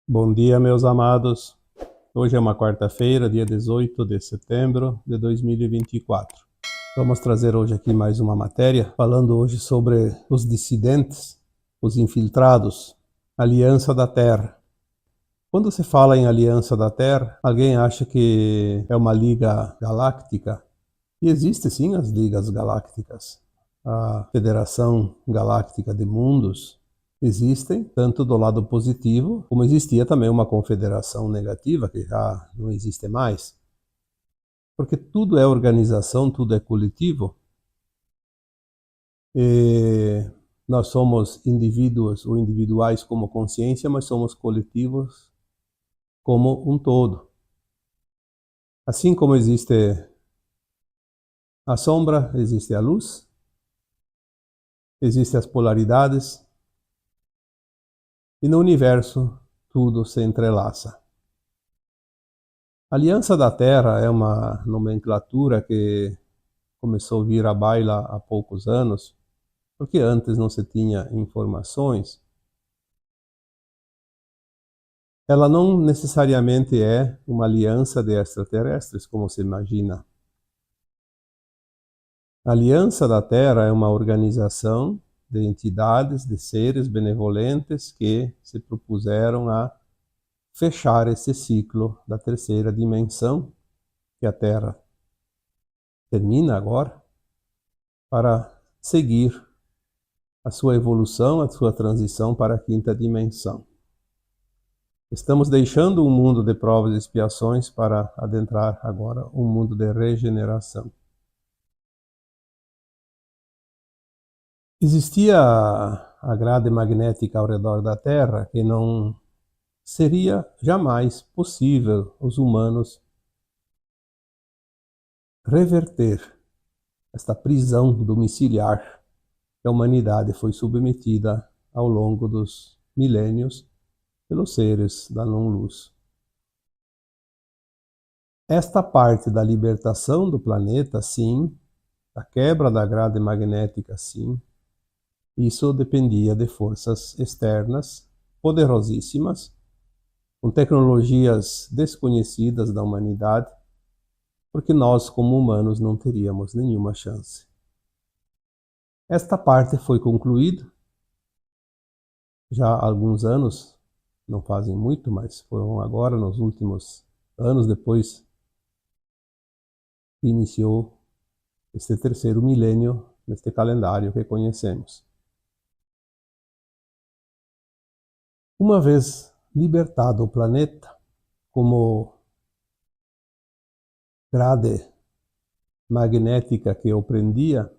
Bom dia, meus amados. Hoje é uma quarta-feira, dia 18 de setembro de 2024. Vamos trazer hoje aqui mais uma matéria, falando hoje sobre os dissidentes, os infiltrados, Aliança da Terra. Quando se fala em Aliança da Terra, alguém acha que é uma liga galáctica. E existe sim as ligas galácticas. A Federação Galáctica de Mundos existem, tanto do lado positivo, como existia também uma confederação negativa, que já não existe mais. Porque tudo é organização, tudo é coletivo. E nós somos indivíduos ou individuais como consciência, mas somos coletivos como um todo. Assim como existe a sombra, existe a luz, existem as polaridades, e no universo tudo se entrelaça. Aliança da Terra é uma nomenclatura que começou a vir à baila há poucos anos, porque antes não se tinha informações. Ela não necessariamente é uma aliança de extraterrestres, como se imagina. A Aliança da Terra é uma organização de entidades, de seres benevolentes que se propuseram a fechar esse ciclo da terceira dimensão, que a Terra termina agora, para seguir a sua evolução, a sua transição para a quinta dimensão. Estamos deixando um mundo de provas e expiações para adentrar agora um mundo de regeneração. Existia a grade magnética ao redor da Terra que não seria jamais possível os humanos reverter esta prisão domiciliar que a humanidade foi submetida ao longo dos milênios pelos seres da não-luz. Esta parte da libertação do planeta, sim, da quebra da grade magnética, sim, isso dependia de forças externas, poderosíssimas, com tecnologias desconhecidas da humanidade, porque nós, como humanos, não teríamos nenhuma chance. Esta parte foi concluída já há alguns anos, não fazem muito, mas foram agora, nos últimos anos, depois que iniciou este terceiro milênio neste calendário que conhecemos. Uma vez libertado o planeta como grade magnética que o prendia,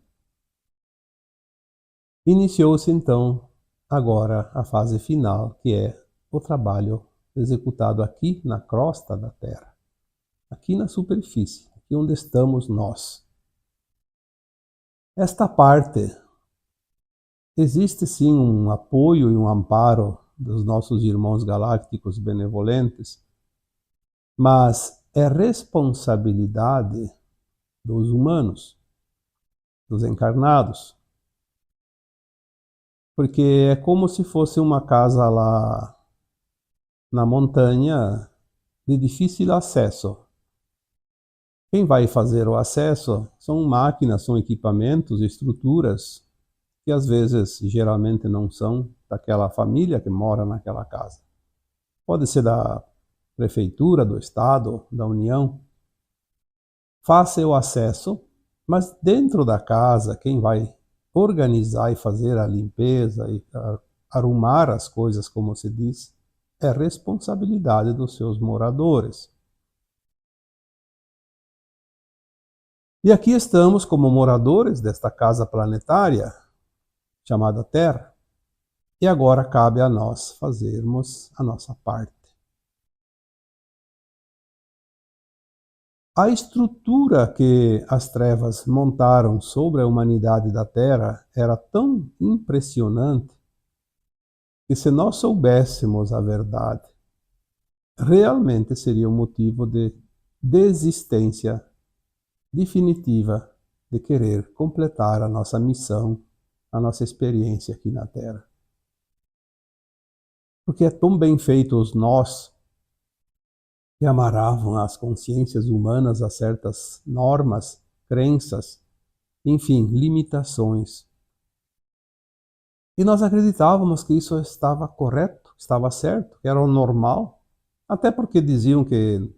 iniciou-se então agora a fase final, que é o trabalho executado aqui na crosta da Terra, aqui na superfície, aqui onde estamos nós. Esta parte, existe sim um apoio e um amparo dos nossos irmãos galácticos benevolentes, mas é responsabilidade dos humanos, dos encarnados, porque é como se fosse uma casa lá na montanha de difícil acesso. Quem vai fazer o acesso são máquinas, são equipamentos, estruturas que às vezes, geralmente não são daquela família que mora naquela casa. Pode ser da prefeitura, do estado, da União. Faça o acesso, mas dentro da casa, quem vai organizar e fazer a limpeza e arrumar as coisas, como se diz, é responsabilidade dos seus moradores. E aqui estamos como moradores desta casa planetária, chamada Terra, e agora cabe a nós fazermos a nossa parte. A estrutura que as trevas montaram sobre a humanidade da Terra era tão impressionante que, se nós soubéssemos a verdade, realmente seria um motivo de desistência definitiva de querer completar a nossa missão, a nossa experiência aqui na Terra. Porque é tão bem feito os nós que amarravam as consciências humanas a certas normas, crenças, enfim, limitações. E nós acreditávamos que isso estava correto, estava certo, que era o normal, até porque diziam que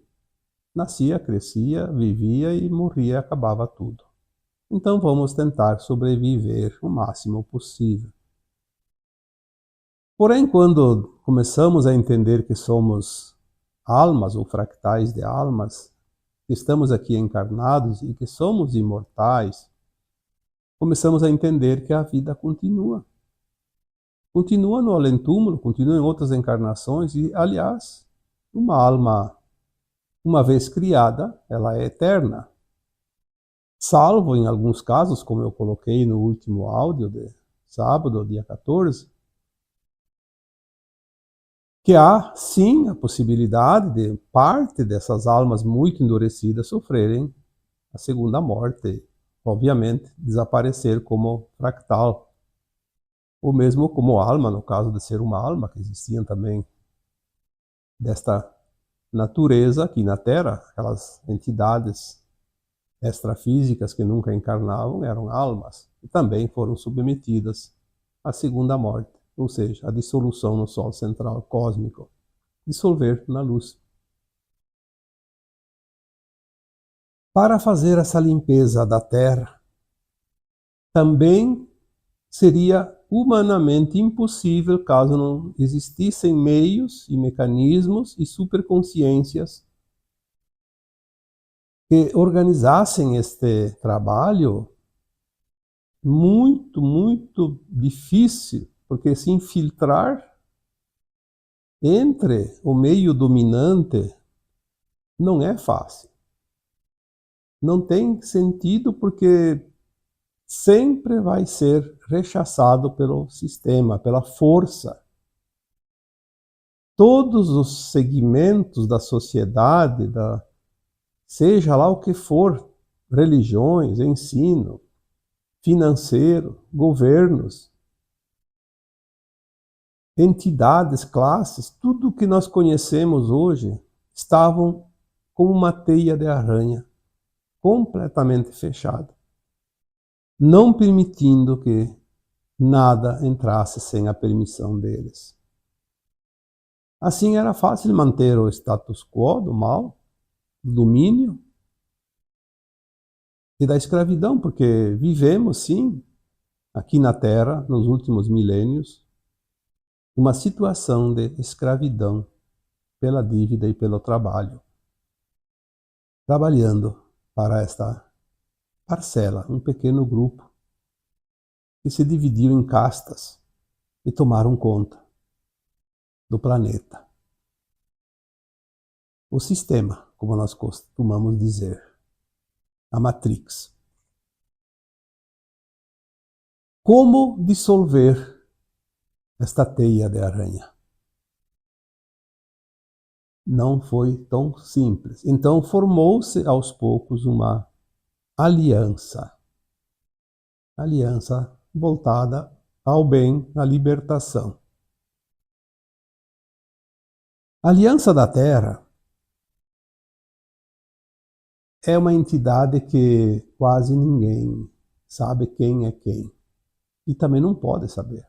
nascia, crescia, vivia e morria e acabava tudo. Então vamos tentar sobreviver o máximo possível. Porém, quando começamos a entender que somos almas ou fractais de almas, que estamos aqui encarnados e que somos imortais, começamos a entender que a vida continua. Continua no além-túmulo, continua em outras encarnações e, aliás, uma alma, uma vez criada, ela é eterna. Salvo em alguns casos, como eu coloquei no último áudio de sábado, dia 14, que há sim a possibilidade de parte dessas almas muito endurecidas sofrerem a segunda morte, obviamente desaparecer como fractal, ou mesmo como alma, no caso de ser uma alma, que existiam também desta natureza aqui na Terra, aquelas entidades extrafísicas que nunca encarnavam, eram almas, e também foram submetidas à segunda morte, ou seja, a dissolução no Sol central cósmico, dissolver na luz. Para fazer essa limpeza da Terra, também seria humanamente impossível caso não existissem meios e mecanismos e superconsciências que organizassem este trabalho muito difícil, porque se infiltrar entre o meio dominante não é fácil. Não tem sentido porque sempre vai ser rechaçado pelo sistema, pela força. Todos os segmentos da sociedade, seja lá o que for, religiões, ensino, financeiro, governos, entidades, classes, tudo que nós conhecemos hoje estavam como uma teia de aranha, completamente fechada, não permitindo que nada entrasse sem a permissão deles. Assim era fácil manter o status quo do mal, do domínio e da escravidão, porque vivemos, sim, aqui na Terra, nos últimos milênios, uma situação de escravidão pela dívida e pelo trabalho, trabalhando para esta parcela, um pequeno grupo que se dividiu em castas e tomaram conta do planeta. O sistema, como nós costumamos dizer, a Matrix. Como dissolver esta teia de aranha? Não foi tão simples. Então formou-se aos poucos uma aliança voltada ao bem, à libertação. A Aliança da Terra é uma entidade que quase ninguém sabe quem é quem. E também não pode saber.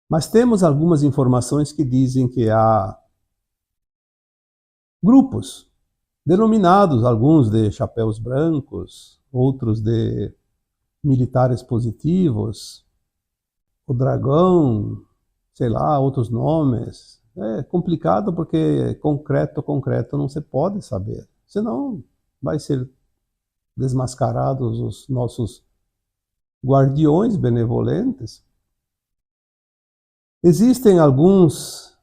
Mas temos algumas informações que dizem que há grupos, denominados alguns de chapéus brancos, outros de militares positivos, o dragão, sei lá, outros nomes. É complicado porque concreto não se pode saber. Senão vai ser desmascarados os nossos guardiões benevolentes. Existem alguns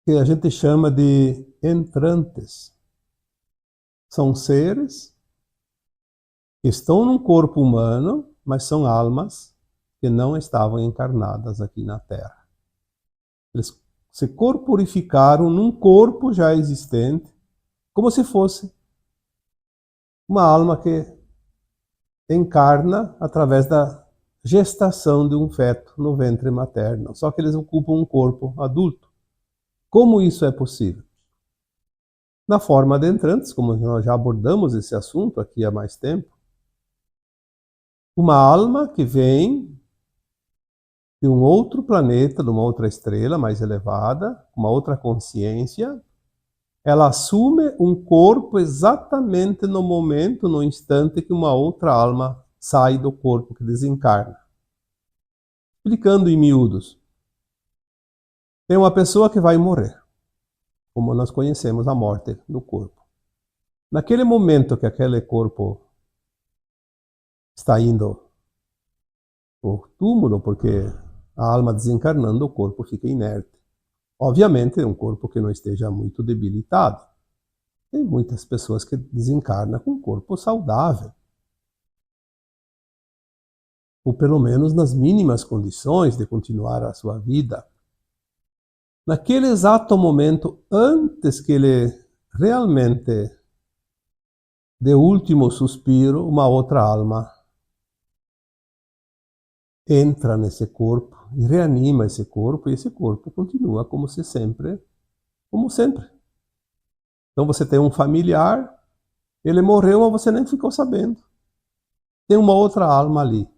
que a gente chama de entrantes. São seres que estão num corpo humano, mas são almas que não estavam encarnadas aqui na Terra. Eles se corporificaram num corpo já existente, como se fosse uma alma que encarna através da gestação de um feto no ventre materno, só que eles ocupam um corpo adulto. Como isso é possível? Na forma de entrantes, como nós já abordamos esse assunto aqui há mais tempo, uma alma que vem de um outro planeta, de uma outra estrela mais elevada, uma outra consciência, ela assume um corpo exatamente no momento, no instante que uma outra alma sai do corpo que desencarna. Explicando em miúdos, tem uma pessoa que vai morrer, como nós conhecemos a morte do corpo. Naquele momento que aquele corpo está indo ao túmulo, porque a alma desencarnando, o corpo fica inerte. Obviamente, é um corpo que não esteja muito debilitado. Tem muitas pessoas que desencarnam com um corpo saudável. Ou pelo menos nas mínimas condições de continuar a sua vida. Naquele exato momento, antes que ele realmente dê o último suspiro, uma outra alma entra nesse corpo e reanima esse corpo, e esse corpo continua como sempre. Então você tem um familiar, ele morreu, mas você nem ficou sabendo. Tem uma outra alma ali.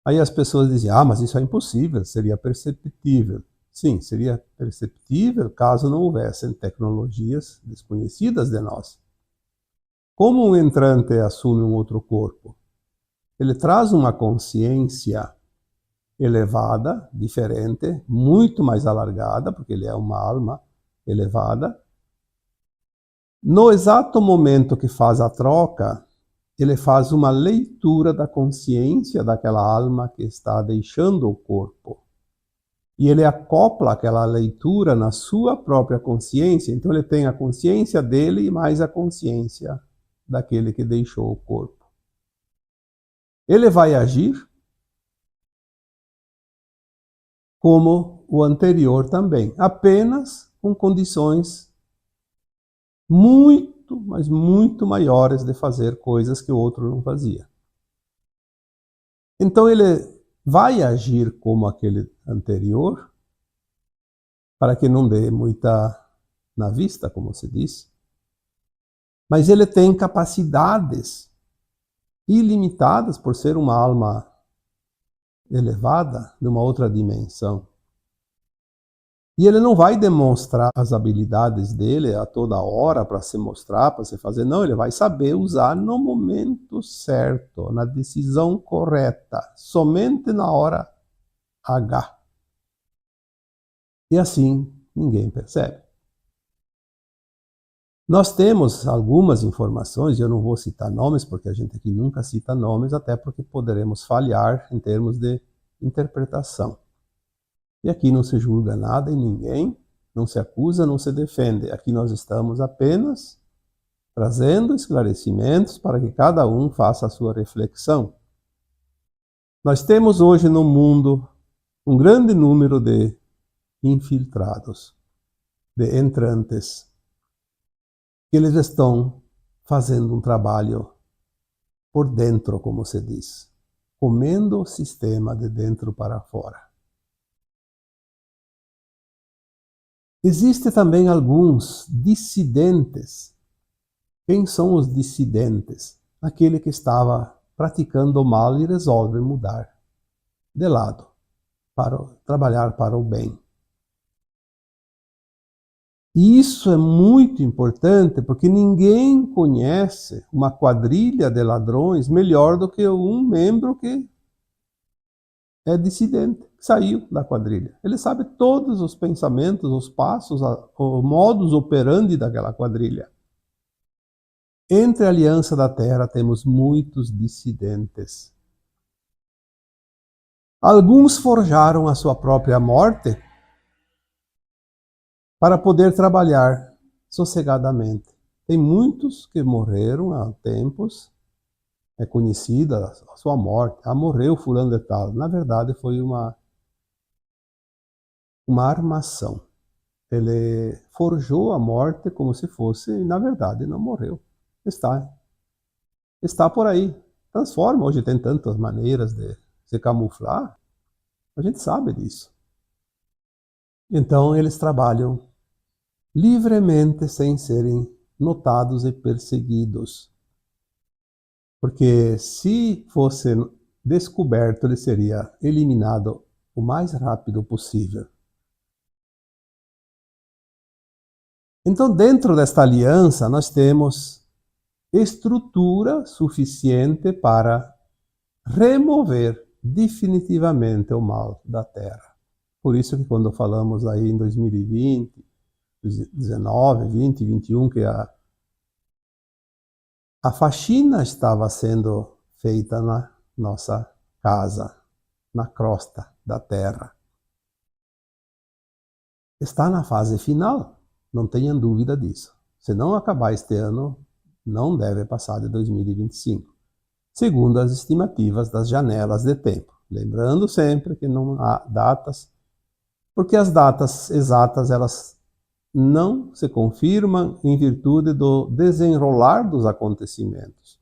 Aí as pessoas diziam, mas isso é impossível, seria perceptível. Sim, seria perceptível caso não houvessem tecnologias desconhecidas de nós. Como um entrante assume um outro corpo? Ele traz uma consciência elevada, diferente, muito mais alargada, porque ele é uma alma elevada. No exato momento que faz a troca, ele faz uma leitura da consciência daquela alma que está deixando o corpo. E ele acopla aquela leitura na sua própria consciência. Então ele tem a consciência dele e mais a consciência daquele que deixou o corpo. Ele vai agir como o anterior também, apenas com condições muito, mas muito maiores de fazer coisas que o outro não fazia. Então ele vai agir como aquele anterior, para que não dê muita na vista, como se diz, mas ele tem capacidades ilimitadas por ser uma alma elevada, de uma outra dimensão. E ele não vai demonstrar as habilidades dele a toda hora para se mostrar, para se fazer. Não, ele vai saber usar no momento certo, na decisão correta, somente na hora H. E assim ninguém percebe. Nós temos algumas informações, e eu não vou citar nomes, porque a gente aqui nunca cita nomes, até porque poderemos falhar em termos de interpretação. E aqui não se julga nada em ninguém, não se acusa, não se defende. Aqui nós estamos apenas trazendo esclarecimentos para que cada um faça a sua reflexão. Nós temos hoje no mundo um grande número de infiltrados, de entrantes, que eles estão fazendo um trabalho por dentro, como se diz, comendo o sistema de dentro para fora. Existem também alguns dissidentes. Quem são os dissidentes? Aquele que estava praticando o mal e resolve mudar de lado, para trabalhar para o bem. E isso é muito importante, porque ninguém conhece uma quadrilha de ladrões melhor do que um membro que é dissidente, que saiu da quadrilha. Ele sabe todos os pensamentos, os passos, o modus operandi daquela quadrilha. Entre a Aliança da Terra temos muitos dissidentes. Alguns forjaram a sua própria morte para poder trabalhar sossegadamente. Tem muitos que morreram há tempos, é conhecida a sua morte. Morreu fulano de tal. Na verdade foi uma armação. Ele forjou a morte como se fosse, e na verdade não morreu. Está por aí, transforma. Hoje tem tantas maneiras de se camuflar, a gente sabe disso. Então eles trabalham livremente sem serem notados e perseguidos. Porque se fosse descoberto, ele seria eliminado o mais rápido possível. Então, dentro desta aliança, nós temos estrutura suficiente para remover definitivamente o mal da Terra. Por isso que quando falamos aí em 2020, 19, 20, 21, que a faxina estava sendo feita na nossa casa, na crosta da Terra. Está na fase final, não tenham dúvida disso. Se não acabar este ano, não deve passar de 2025, segundo as estimativas das janelas de tempo. Lembrando sempre que não há datas, porque as datas exatas elas não se confirmam em virtude do desenrolar dos acontecimentos.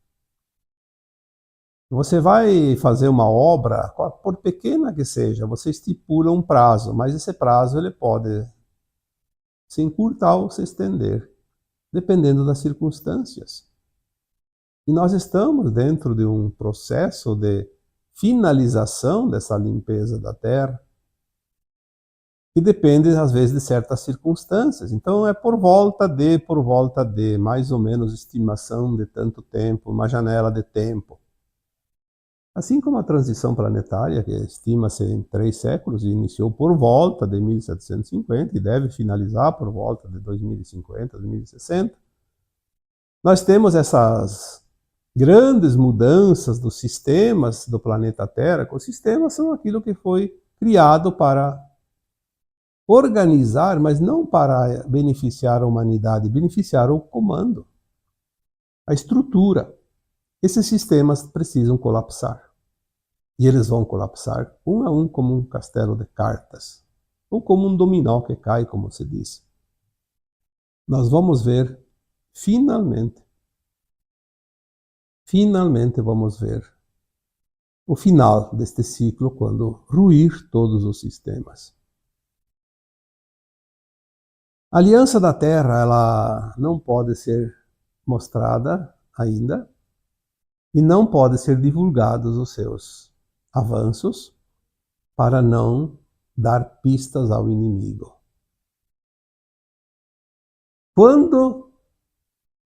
Você vai fazer uma obra, por pequena que seja, você estipula um prazo, mas esse prazo ele pode se encurtar ou se estender, dependendo das circunstâncias. E nós estamos dentro de um processo de finalização dessa limpeza da Terra, que depende, às vezes, de certas circunstâncias. Então, é por volta de, mais ou menos, estimação de tanto tempo, uma janela de tempo. Assim como a transição planetária, que estima-se em 3 séculos, e iniciou por volta de 1750 e deve finalizar por volta de 2050, 2060, nós temos essas grandes mudanças dos sistemas do planeta Terra. Os sistemas são aquilo que foi criado para organizar, mas não para beneficiar a humanidade, beneficiar o comando, a estrutura. Esses sistemas precisam colapsar. E eles vão colapsar um a um como um castelo de cartas, ou como um dominó que cai, como se diz. Nós vamos ver, finalmente vamos ver o final deste ciclo, quando ruir todos os sistemas. A aliança da Terra, ela não pode ser mostrada ainda, e não pode ser divulgados os seus avanços para não dar pistas ao inimigo. Quando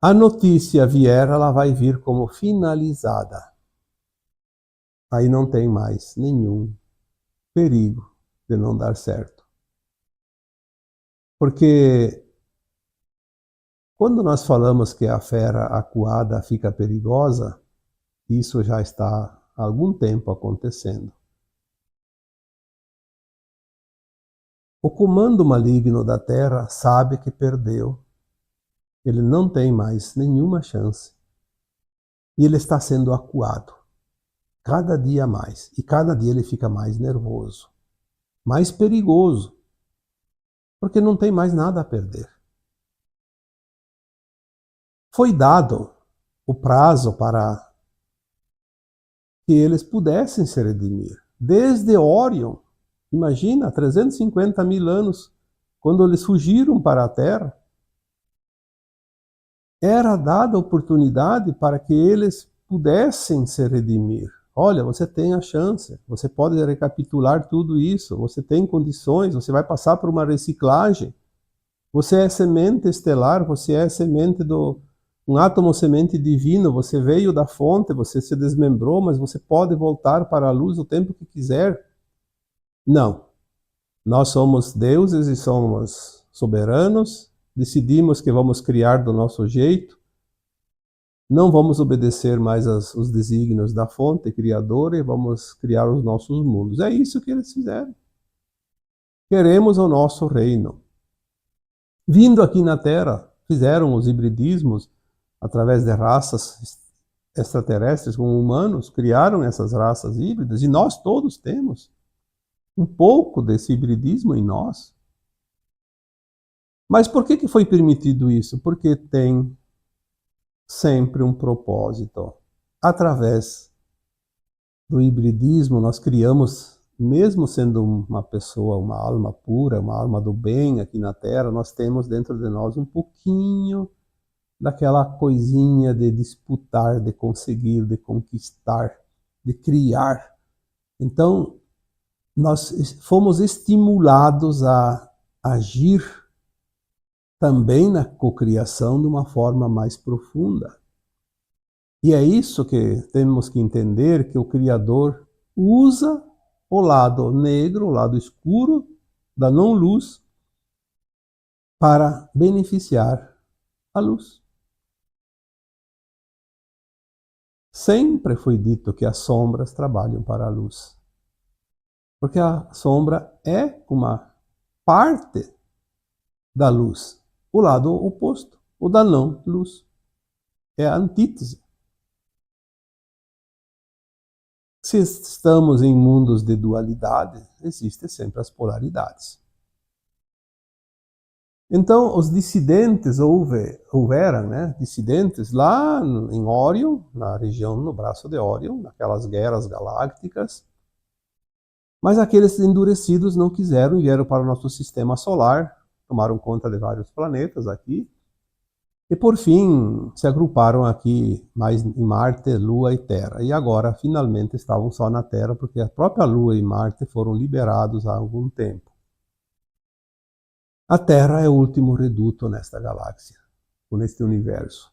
a notícia vier, ela vai vir como finalizada. Aí não tem mais nenhum perigo de não dar certo. Porque quando nós falamos que a fera acuada fica perigosa, isso já está há algum tempo acontecendo. O comando maligno da Terra sabe que perdeu. Ele não tem mais nenhuma chance. E ele está sendo acuado. Cada dia mais. E cada dia ele fica mais nervoso. Mais perigoso. Porque não tem mais nada a perder. Foi dado o prazo para que eles pudessem se redimir. Desde Órion, imagina, 350 mil anos, quando eles fugiram para a Terra, era dada a oportunidade para que eles pudessem se redimir. Olha, você tem a chance, você pode recapitular tudo isso, você tem condições, você vai passar por uma reciclagem. Você é semente estelar, você é semente um átomo semente divino, você veio da fonte, você se desmembrou, mas você pode voltar para a luz o tempo que quiser. Não. Nós somos deuses e somos soberanos, decidimos que vamos criar do nosso jeito, não vamos obedecer mais os desígnios da fonte criadora e vamos criar os nossos mundos. É isso que eles fizeram. Queremos o nosso reino. Vindo aqui na Terra, fizeram os hibridismos através de raças extraterrestres com humanos, criaram essas raças híbridas, e nós todos temos um pouco desse hibridismo em nós. Mas por que foi permitido isso? Porque tem sempre um propósito, através do hibridismo, nós criamos, mesmo sendo uma pessoa, uma alma pura, uma alma do bem aqui na Terra, nós temos dentro de nós um pouquinho daquela coisinha de disputar, de conseguir, de conquistar, de criar. Então, nós fomos estimulados a agir também na cocriação de uma forma mais profunda. E é isso que temos que entender, que o Criador usa o lado negro, o lado escuro da não-luz para beneficiar a luz. Sempre foi dito que as sombras trabalham para a luz. Porque a sombra é uma parte da luz. O lado oposto, o da não-luz. É a antítese. Se estamos em mundos de dualidade, existem sempre as polaridades. Então, os dissidentes houveram, né, dissidentes lá em Órion, na região, no braço de Órion, naquelas guerras galácticas. Mas aqueles endurecidos não quiseram e vieram para o nosso sistema solar, tomaram conta de vários planetas aqui, e por fim se agruparam aqui mais em Marte, Lua e Terra. E agora finalmente estavam só na Terra, porque a própria Lua e Marte foram liberados há algum tempo. A Terra é o último reduto nesta galáxia, ou neste universo.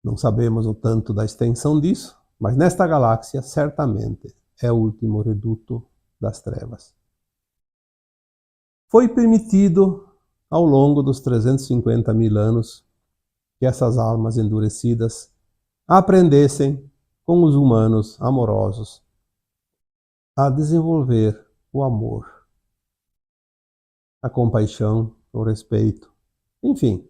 Não sabemos o tanto da extensão disso, mas nesta galáxia certamente é o último reduto das trevas. Foi permitido, ao longo dos 350 mil anos, que essas almas endurecidas aprendessem com os humanos amorosos a desenvolver o amor, a compaixão, o respeito, enfim,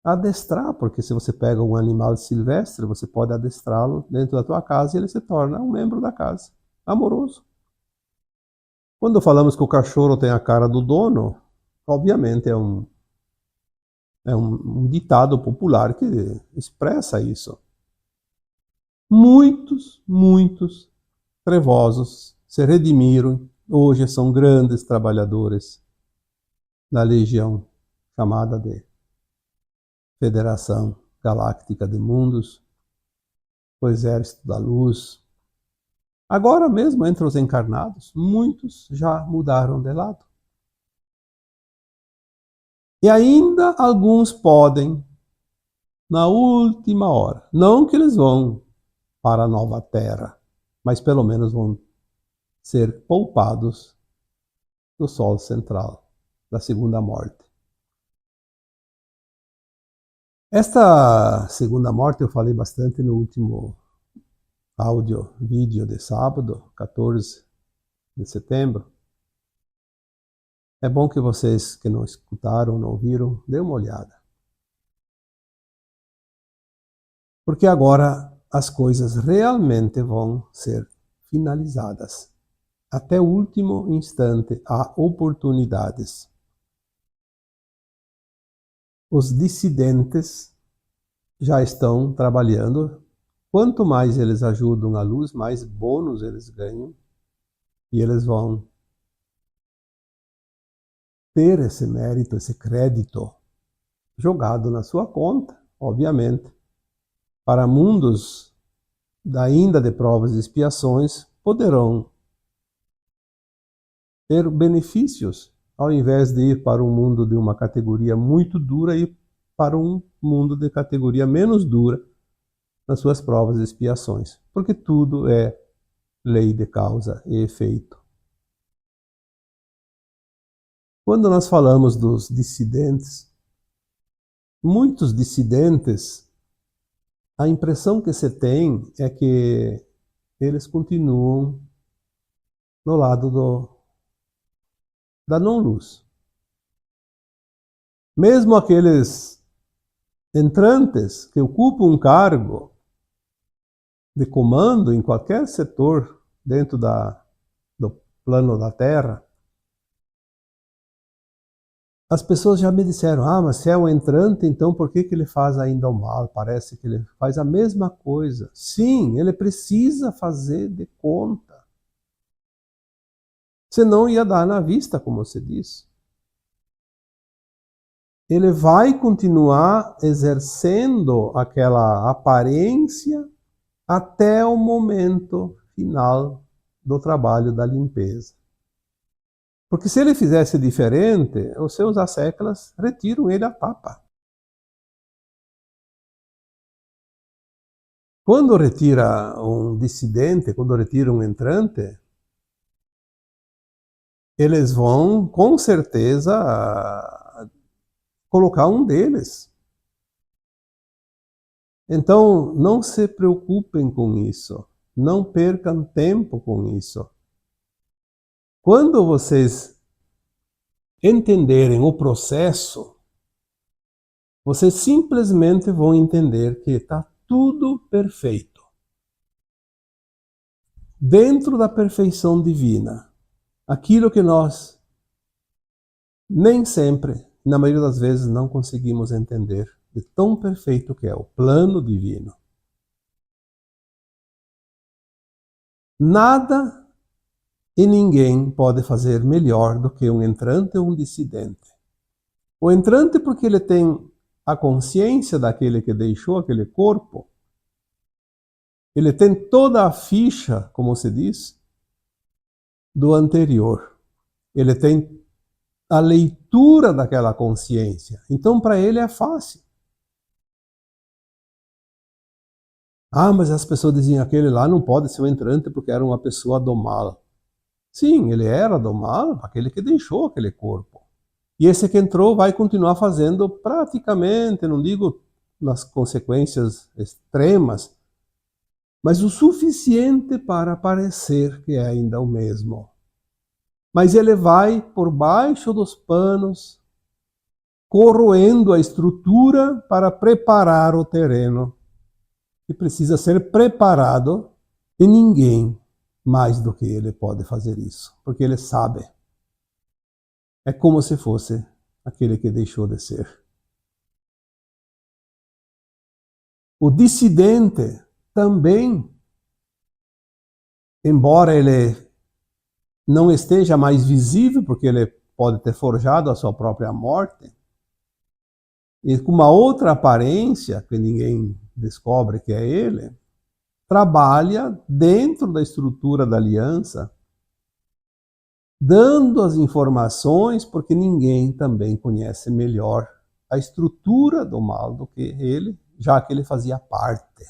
adestrar, porque se você pega um animal silvestre, você pode adestrá-lo dentro da tua casa e ele se torna um membro da casa, amoroso. Quando falamos que o cachorro tem a cara do dono, obviamente é um ditado popular que expressa isso. Muitos trevosos se redimiram, hoje são grandes trabalhadores da legião chamada de Federação Galáctica de Mundos, o Exército da Luz. Agora mesmo, entre os encarnados, muitos já mudaram de lado. E ainda alguns podem, na última hora, não que eles vão para a nova terra, mas pelo menos vão ser poupados do sol central, da segunda morte. Esta segunda morte eu falei bastante no último vídeo de sábado, 14 de setembro. É bom que vocês que não escutaram, não ouviram, dêem uma olhada. Porque agora as coisas realmente vão ser finalizadas. Até o último instante há oportunidades. Os dissidentes já estão trabalhando. Quanto mais eles ajudam a luz, mais bônus eles ganham. E eles vão ter esse mérito, esse crédito jogado na sua conta, obviamente. Para mundos ainda de provas e expiações, poderão ter benefícios, ao invés de ir para um mundo de uma categoria muito dura, ir para um mundo de categoria menos dura nas suas provas e expiações, porque tudo é lei de causa e efeito. Quando nós falamos dos dissidentes, muitos dissidentes, a impressão que se tem é que eles continuam no lado da não-luz. Mesmo aqueles entrantes que ocupam um cargo de comando em qualquer setor dentro do plano da Terra, As pessoas já me disseram, mas se é um entrante, então por que ele faz ainda o mal? Parece que ele faz a mesma coisa. Sim, ele precisa fazer de conta. Senão ia dar na vista, como você disse. Ele vai continuar exercendo aquela aparência até o momento final do trabalho da limpeza. Porque se ele fizesse diferente, os seus asséculas retiram ele a tapa. Quando retira um dissidente, quando retira um entrante, eles vão, com certeza, colocar um deles. Então, não se preocupem com isso. Não percam tempo com isso. Quando vocês entenderem o processo, vocês simplesmente vão entender que está tudo perfeito. Dentro da perfeição divina. Aquilo que nós nem sempre, na maioria das vezes, não conseguimos entender de tão perfeito que é o plano divino. Nada e ninguém pode fazer melhor do que um entrante ou um dissidente. O entrante porque ele tem a consciência daquele que deixou aquele corpo, ele tem toda a ficha, como se diz, do anterior. Ele tem a leitura daquela consciência. Então, para ele é fácil. Mas as pessoas diziam, aquele lá não pode ser um entrante porque era uma pessoa do mal. Sim, ele era do mal, aquele que deixou aquele corpo. E esse que entrou vai continuar fazendo praticamente, não digo nas consequências extremas, mas o suficiente para parecer que é ainda o mesmo. Mas ele vai por baixo dos panos, corroendo a estrutura para preparar o terreno, que precisa ser preparado, e ninguém mais do que ele pode fazer isso, porque ele sabe. É como se fosse aquele que deixou de ser. O dissidente também, embora ele não esteja mais visível, porque ele pode ter forjado a sua própria morte, e com uma outra aparência, que ninguém descobre que é ele, trabalha dentro da estrutura da aliança, dando as informações, porque ninguém também conhece melhor a estrutura do mal do que ele, já que ele fazia parte.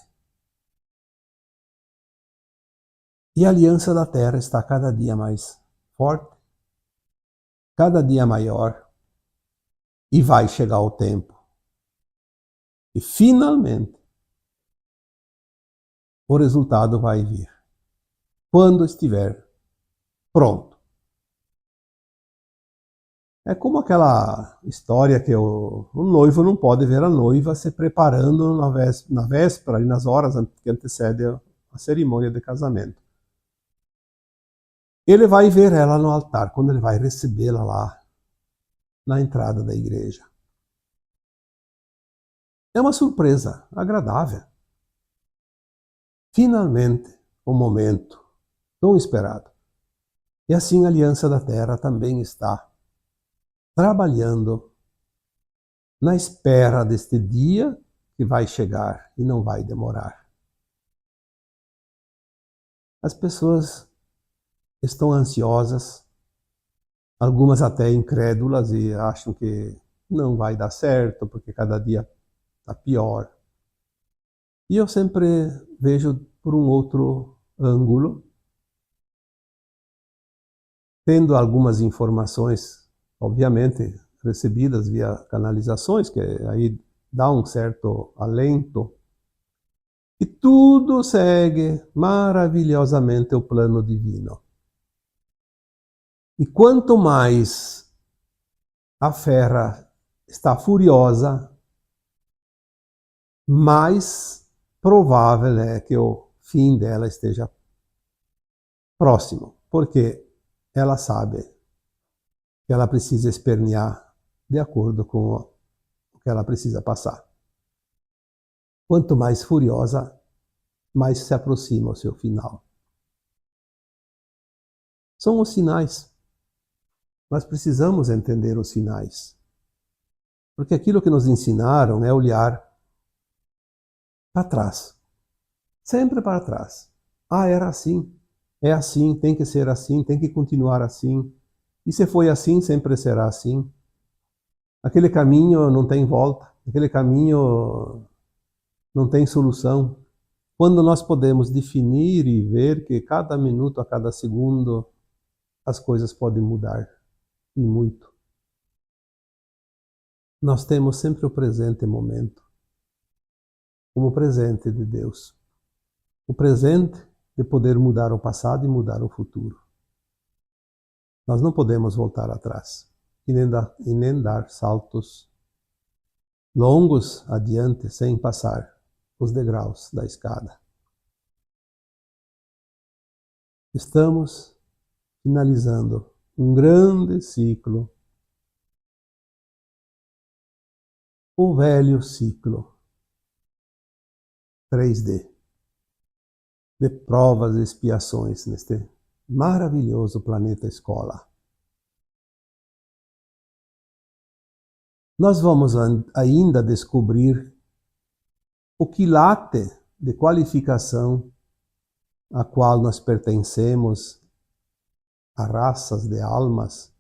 E a aliança da Terra está cada dia mais forte, cada dia maior, e vai chegar o tempo. E finalmente, o resultado vai vir, quando estiver pronto. É como aquela história que o noivo não pode ver a noiva se preparando na véspera, ali nas horas que antecedem a cerimônia de casamento. Ele vai ver ela no altar, quando ele vai recebê-la lá na entrada da igreja. É uma surpresa agradável. Finalmente, o momento tão esperado. E assim a Aliança da Terra também está trabalhando na espera deste dia que vai chegar e não vai demorar. As pessoas estão ansiosas, algumas até incrédulas e acham que não vai dar certo porque cada dia está pior. E eu sempre vejo por um outro ângulo, tendo algumas informações, obviamente, recebidas via canalizações, que aí dá um certo alento, e tudo segue maravilhosamente o plano divino. E quanto mais a Fera está furiosa, mais provável é que o fim dela esteja próximo, porque ela sabe que ela precisa espernear de acordo com o que ela precisa passar. Quanto mais furiosa, mais se aproxima o seu final. São os sinais. Nós precisamos entender os sinais. Porque aquilo que nos ensinaram é olhar para trás. Sempre para trás. Ah, era assim. É assim, tem que ser assim, tem que continuar assim. E se foi assim, sempre será assim. Aquele caminho não tem volta. Aquele caminho não tem solução. Quando nós podemos definir e ver que cada minuto, a cada segundo, as coisas podem mudar. E muito. Nós temos sempre o presente momento como presente de Deus. O presente de poder mudar o passado e mudar o futuro. Nós não podemos voltar atrás e nem dar saltos longos adiante sem passar os degraus da escada. Estamos finalizando um grande ciclo, o velho ciclo 3D, de provas e expiações neste maravilhoso planeta escola. Nós vamos ainda descobrir o quilate de qualificação a qual nós pertencemos, a raças de almas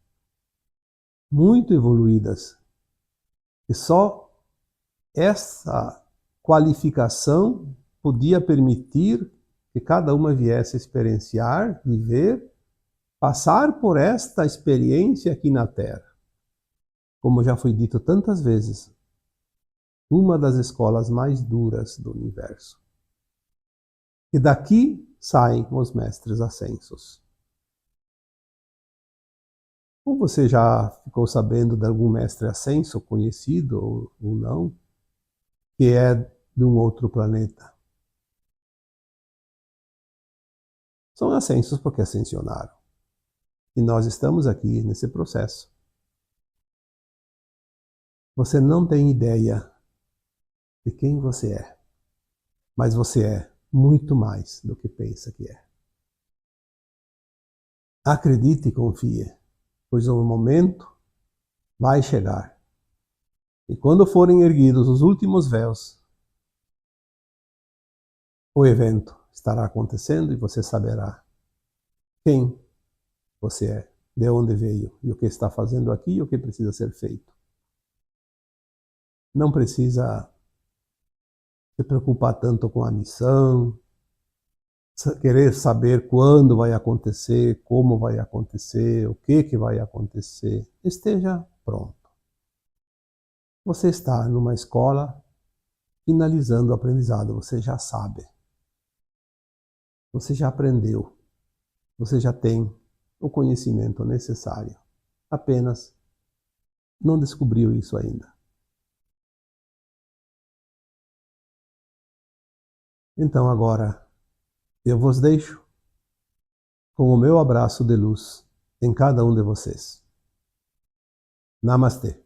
muito evoluídas, e só essa qualificação podia permitir que cada uma viesse experienciar, viver, passar por esta experiência aqui na Terra. Como já foi dito tantas vezes, uma das escolas mais duras do universo. E daqui saem os mestres ascensos. Ou você já ficou sabendo de algum mestre ascenso, conhecido ou não, que é de um outro planeta? São ascensos porque ascensionaram. E nós estamos aqui nesse processo. Você não tem ideia de quem você é, mas você é muito mais do que pensa que é. Acredite e confie, pois o momento vai chegar. E quando forem erguidos os últimos véus, o evento estará acontecendo e você saberá quem você é, de onde veio e o que está fazendo aqui e o que precisa ser feito. Não precisa se preocupar tanto com a missão, querer saber quando vai acontecer, como vai acontecer, o que vai acontecer. Esteja pronto. Você está numa escola finalizando o aprendizado, você já sabe. Você já aprendeu. Você já tem o conhecimento necessário. Apenas não descobriu isso ainda. Então agora eu vos deixo com o meu abraço de luz em cada um de vocês. Namastê.